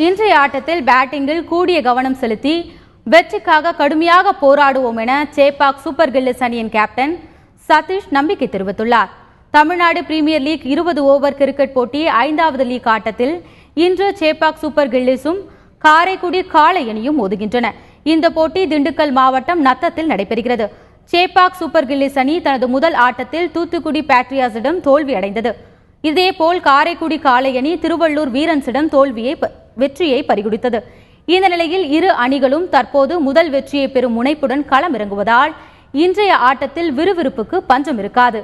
இன்றைய ஆட்டத்தில் பேட்டிங்கில் கூடிய கவனம் செலுத்தி வெற்றிக்காக கடுமையாக போராடுவோம் என சேப்பாக் சூப்பர் கில்லிஸ் அணியின் கேப்டன் சதீஷ் நம்பிக்கை தெரிவித்துள்ளார். Tamil Nadu premier league 20 over cricket போட்டி 5வது லீக் ஆட்டத்தில் இன்று சேப்பாக் சூப்பர் கில்லிஸும் காரைக்குடி காளை அணியும் மோதுகின்றன. இந்த போட்டி திண்டுக்கல் மாவட்டம் நத்தத்தில் நடைபெறுகிறது. சேப்பாக் சூப்பர் கில்லிஸ் அணி தனது முதல் ஆட்டத்தில் தூத்துக்குடி பேட்ரியாஸிடம் தோல்வியடைந்தது. இதேபோல் காரைக்குடி காளை அணி திருவள்ளூர் வீரன்ஸிடம் வெற்றியை பறிகொடுத்தது. இந்த நிலையில் இரு அணிகளும் தற்போது முதல் வெற்றியை பெறும் முனைப்புடன் களமிறங்குவதால் இன்றைய ஆட்டத்தில் விறுவிறுப்புக்கு பஞ்சம் இருக்காது.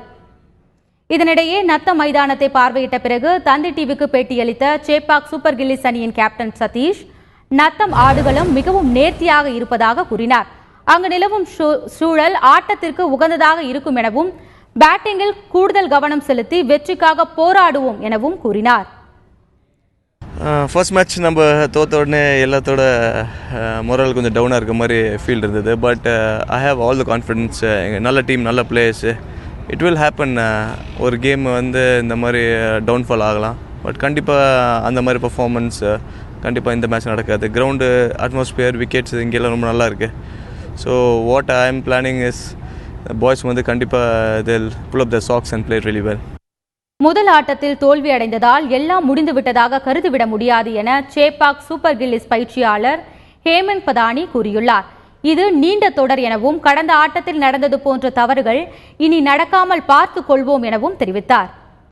இதனிடையே நத்த மைதானத்தை பார்வையிட்ட பிறகு தந்தி டிவிக்கு பேட்டியளித்த சேப்பாக் சூப்பர் கில்லிஸ் அணியின் கேப்டன் சதீஷ், நத்தம் ஆடுகளம் மிகவும் நேர்த்தியாக இருப்பதாக கூறினார். அங்கு நிலவும் சூழல் ஆட்டத்திற்கு உகந்ததாக இருக்கும் எனவும் பேட்டிங்கில் கூடுதல் கவனம் செலுத்தி வெற்றிக்காக போராடுவோம் எனவும் கூறினார். ஃபர்ஸ்ட் மேட்ச் நம்ம தோற்ற உடனே எல்லாத்தோட மொரல் கொஞ்சம் டவுனாக இருக்க மாதிரி ஃபீல் இருந்தது. But I have all the confidence. நல்ல டீம், நல்ல பிளேயர்ஸு. It will happen. ஒரு கேம் இந்த மாதிரி டவுன்ஃபால் ஆகலாம். பட் கண்டிப்பாக அந்த மாதிரி பர்ஃபார்மன்ஸ் கண்டிப்பாக இந்த மேட்ச் நடக்காது. கிரவுண்டு அட்மாஸ்பியர், விக்கெட்ஸ் இங்கெல்லாம் ரொம்ப நல்லா இருக்குது. So what I am planning is boys கண்டிப்பாக they'll pull up their socks and play really well. முதல் ஆட்டத்தில் தோல்வி அடைந்ததால் எல்லாம் முடிந்துவிட்டதாக கருதிவிட முடியாது என சேப்பாக் சூப்பர் கில்லிஸ் பயிற்சியாளர் ஹேமந்த் பதானி கூறியுள்ளார். இது நீண்ட தொடர் எனவும் கடந்த ஆட்டத்தில் நடந்தது போன்ற தவறுகள் இனி நடக்காமல் பார்த்துக் கொள்வோம் எனவும் தெரிவித்தார்.